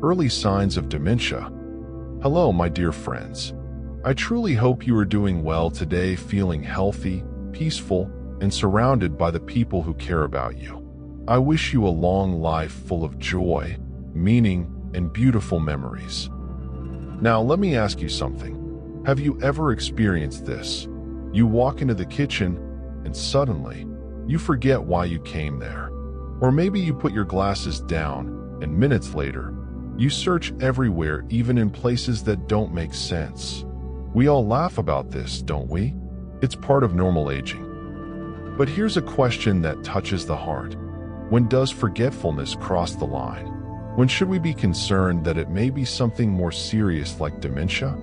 Early signs of dementia. Hello, my dear friends. I truly hope you are doing well today, feeling healthy, peaceful, and surrounded by the people who care about you. I wish you a long life full of joy, meaning, and beautiful memories. Now, let me ask you something. Have you ever experienced this? You walk into the kitchen, and suddenly, you forget why you came there. Or maybe you put your glasses down, and minutes later, you search everywhere, even in places that don't make sense. We all laugh about this, don't we? It's part of normal aging. But here's a question that touches the heart. When does forgetfulness cross the line? When should we be concerned that it may be something more serious like dementia?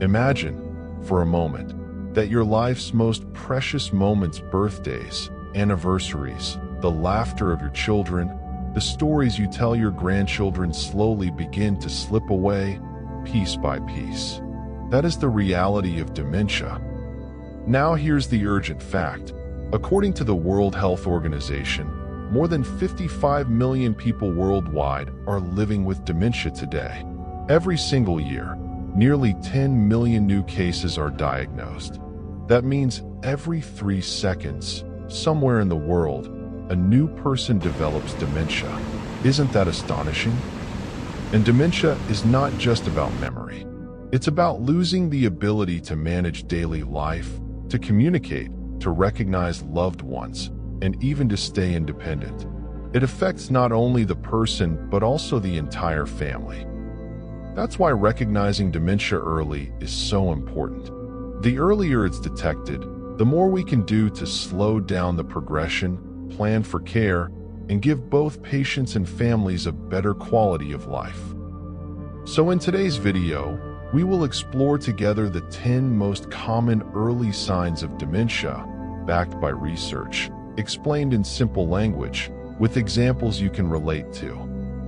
Imagine, for a moment, that your life's most precious moments, birthdays, anniversaries, the laughter of your children, the stories you tell your grandchildren slowly begin to slip away, piece by piece. That is the reality of dementia. Now here's the urgent fact. According to the World Health Organization, more than 55 million people worldwide are living with dementia today. Every single year, nearly 10 million new cases are diagnosed. That means every 3 seconds, somewhere in the world, a new person develops dementia. Isn't that astonishing? And dementia is not just about memory. It's about losing the ability to manage daily life, to communicate, to recognize loved ones, and even to stay independent. It affects not only the person, but also the entire family. That's why recognizing dementia early is so important. The earlier it's detected, the more we can do to slow down the progression, plan for care, and give both patients and families a better quality of life. So in today's video, we will explore together the 10 most common early signs of dementia, backed by research, explained in simple language, with examples you can relate to.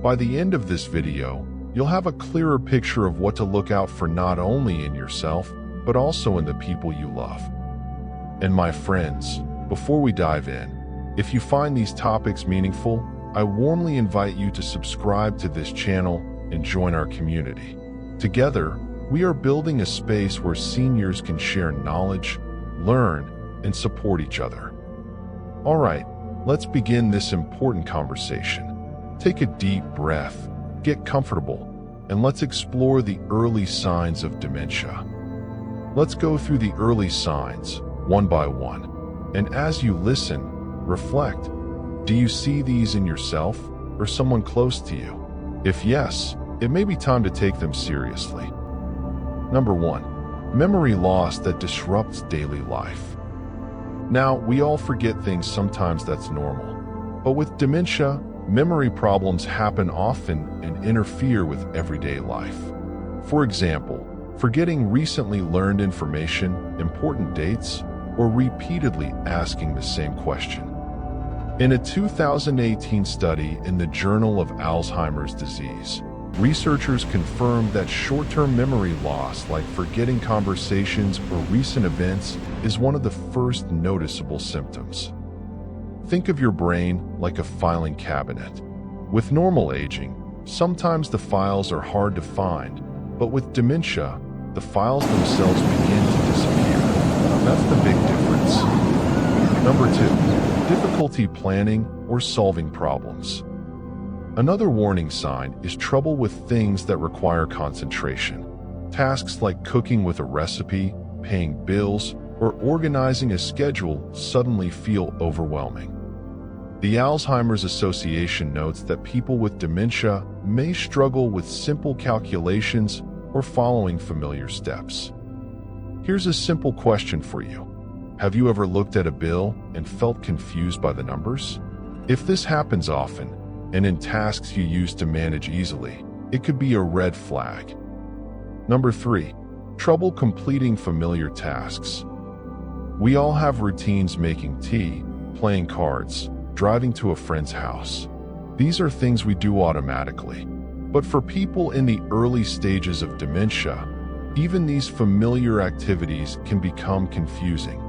By the end of this video, you'll have a clearer picture of what to look out for not only in yourself, but also in the people you love. And my friends, before we dive in, if you find these topics meaningful, I warmly invite you to subscribe to this channel and join our community. Together, we are building a space where seniors can share knowledge, learn, and support each other. All right, let's begin this important conversation. Take a deep breath, get comfortable, and let's explore the early signs of dementia. Let's go through the early signs, one by one. And as you listen, reflect. Do you see these in yourself or someone close to you? If yes, it may be time to take them seriously. Number 1. Memory loss that disrupts daily life. Now, we all forget things sometimes, that's normal. But with dementia, memory problems happen often and interfere with everyday life. For example, forgetting recently learned information, important dates, or repeatedly asking the same question. In a 2018 study in the Journal of Alzheimer's Disease, researchers confirmed that short-term memory loss, like forgetting conversations or recent events, is one of the first noticeable symptoms. Think of your brain like a filing cabinet. With normal aging, sometimes the files are hard to find, but with dementia, the files themselves begin to disappear. That's the big difference. Number 2. Difficulty planning or solving problems. Another warning sign is trouble with things that require concentration. Tasks like cooking with a recipe, paying bills, or organizing a schedule suddenly feel overwhelming. The Alzheimer's Association notes that people with dementia may struggle with simple calculations or following familiar steps. Here's a simple question for you. Have you ever looked at a bill and felt confused by the numbers? If this happens often, and in tasks you used to manage easily, it could be a red flag. Number 3. Trouble completing familiar tasks. We all have routines: making tea, playing cards, driving to a friend's house. These are things we do automatically. But for people in the early stages of dementia, even these familiar activities can become confusing.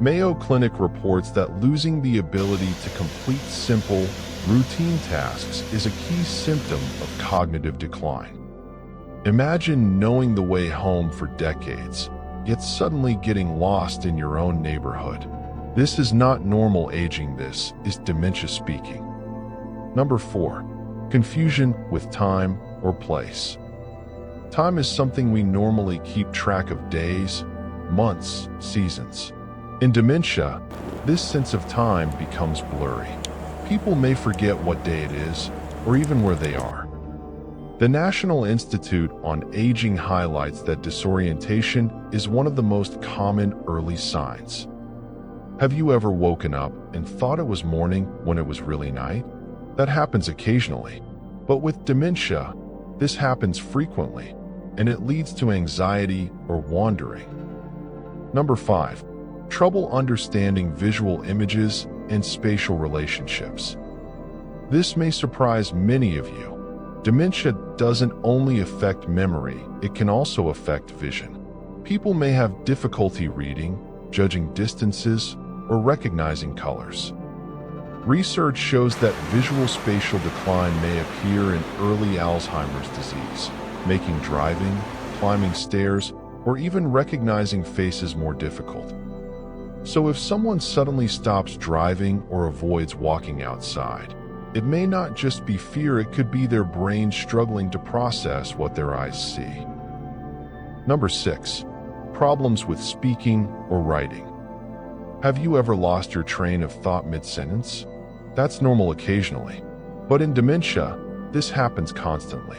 Mayo Clinic reports that losing the ability to complete simple, Routine tasks is a key symptom of cognitive decline. Imagine knowing the way home for decades, yet suddenly getting lost in your own neighborhood. This is not normal aging, this is dementia speaking. Number 4. Confusion with time or place. Time is something we normally keep track of: days, months, seasons. In dementia, this sense of time becomes blurry. People may forget what day it is, or even where they are. The National Institute on Aging highlights that disorientation is one of the most common early signs. Have you ever woken up and thought it was morning when it was really night? That happens occasionally, but with dementia, this happens frequently, and it leads to anxiety or wandering. Number 5. Trouble understanding visual images and spatial relationships. This may surprise many of you. Dementia doesn't only affect memory, it can also affect vision. People may have difficulty reading, judging distances, or recognizing colors. Research shows that visual spatial decline may appear in early Alzheimer's disease, making driving, climbing stairs, or even recognizing faces more difficult. So if someone suddenly stops driving or avoids walking outside, it may not just be fear, it could be their brain struggling to process what their eyes see. Number 6. Problems with speaking or writing. Have you ever lost your train of thought mid-sentence? That's normal occasionally, but in dementia, this happens constantly.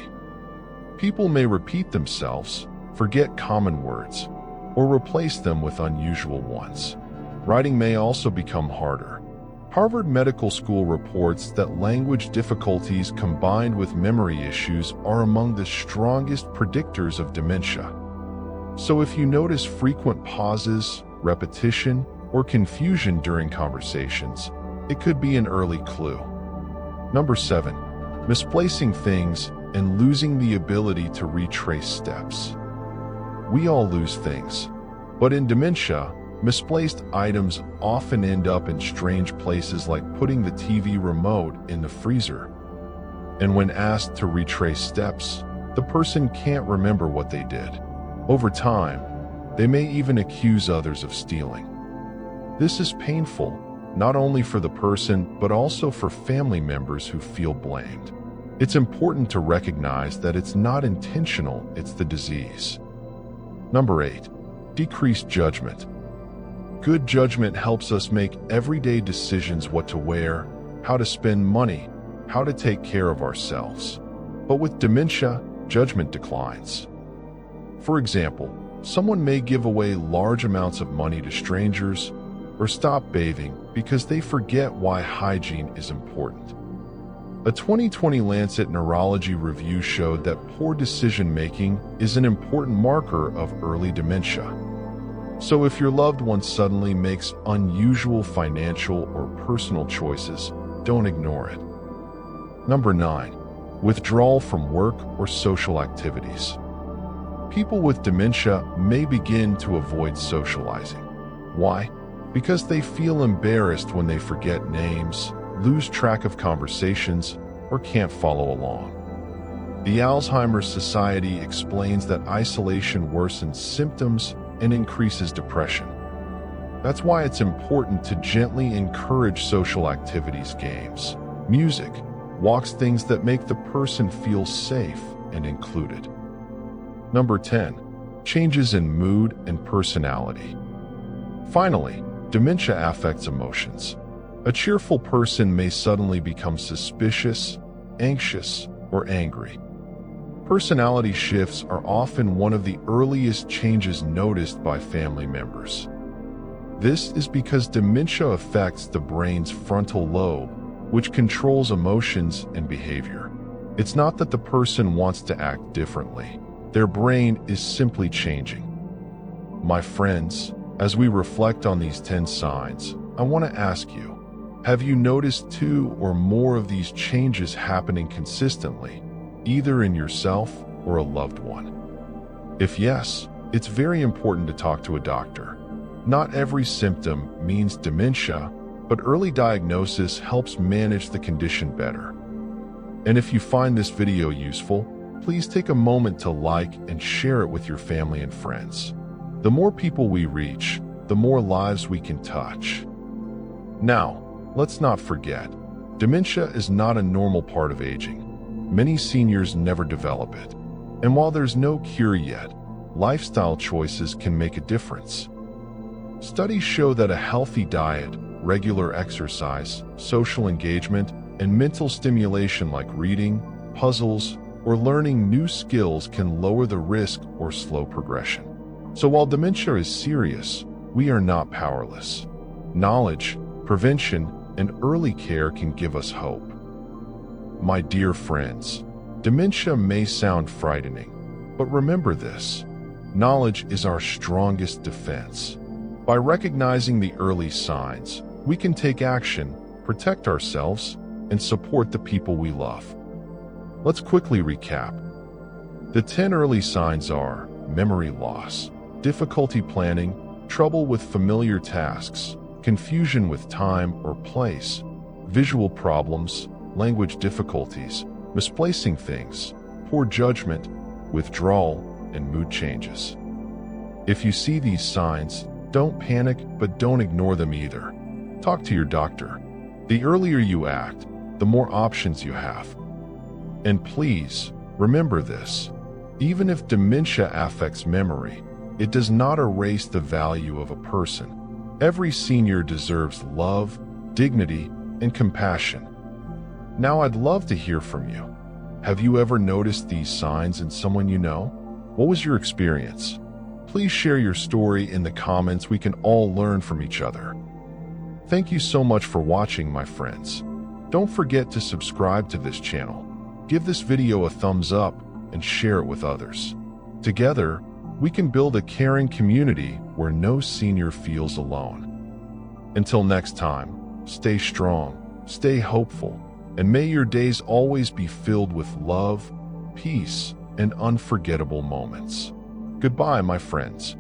People may repeat themselves, forget common words, or replace them with unusual ones. Writing may also become harder. Harvard Medical School reports that language difficulties combined with memory issues are among the strongest predictors of dementia. So if you notice frequent pauses, repetition, or confusion during conversations, it could be an early clue. Number 7. Misplacing things and losing the ability to retrace steps. We all lose things, but in dementia, misplaced items often end up in strange places, like putting the TV remote in the freezer. And when asked to retrace steps, the person can't remember what they did. Over time, they may even accuse others of stealing. This is painful, not only for the person, but also for family members who feel blamed. It's important to recognize that it's not intentional, it's the disease. Number 8. Decreased judgment. Good judgment helps us make everyday decisions: what to wear, how to spend money, how to take care of ourselves. But with dementia, judgment declines. For example, someone may give away large amounts of money to strangers or stop bathing because they forget why hygiene is important. A 2020 Lancet Neurology review showed that poor decision-making is an important marker of early dementia. So if your loved one suddenly makes unusual financial or personal choices, don't ignore it. Number 9. Withdrawal from work or social activities. People with dementia may begin to avoid socializing. Why? Because they feel embarrassed when they forget names, lose track of conversations, or can't follow along. The Alzheimer's Society explains that isolation worsens symptoms and increases depression. That's why it's important to gently encourage social activities: games, music, walks, things that make the person feel safe and included. Number 10. Changes in mood and personality. Finally, dementia affects emotions. A cheerful person may suddenly become suspicious, anxious, or angry. Personality shifts are often one of the earliest changes noticed by family members. This is because dementia affects the brain's frontal lobe, which controls emotions and behavior. It's not that the person wants to act differently. Their brain is simply changing. My friends, as we reflect on these 10 signs, I want to ask you, have you noticed 2 or more of these changes happening consistently, either in yourself or a loved one? If yes, it's very important to talk to a doctor. Not every symptom means dementia, but early diagnosis helps manage the condition better. And if you find this video useful, please take a moment to like and share it with your family and friends. The more people we reach, the more lives we can touch. Now, let's not forget, dementia is not a normal part of aging. Many seniors never develop it. And while there's no cure yet, lifestyle choices can make a difference. Studies show that a healthy diet, regular exercise, social engagement, and mental stimulation like reading, puzzles, or learning new skills can lower the risk or slow progression. So while dementia is serious, we are not powerless. Knowledge, prevention, and early care can give us hope. My dear friends, dementia may sound frightening, but remember this: knowledge is our strongest defense. By recognizing the early signs, we can take action, protect ourselves, and support the people we love. Let's quickly recap. The 10 early signs are memory loss, difficulty planning, trouble with familiar tasks, confusion with time or place, visual problems, language difficulties, misplacing things, poor judgment, withdrawal, and mood changes. If you see these signs, don't panic, but don't ignore them either. Talk to your doctor. The earlier you act, the more options you have. And please, remember this: even if dementia affects memory, it does not erase the value of a person. Every senior deserves love, dignity, and compassion. Now I'd love to hear from you. Have you ever noticed these signs in someone you know? What was your experience? Please share your story in the comments. We can all learn from each other. Thank you so much for watching, my friends. Don't forget to subscribe to this channel. Give this video a thumbs up and share it with others. Together, we can build a caring community where no senior feels alone. Until next time, stay strong, stay hopeful, and may your days always be filled with love, peace, and unforgettable moments. Goodbye, my friends.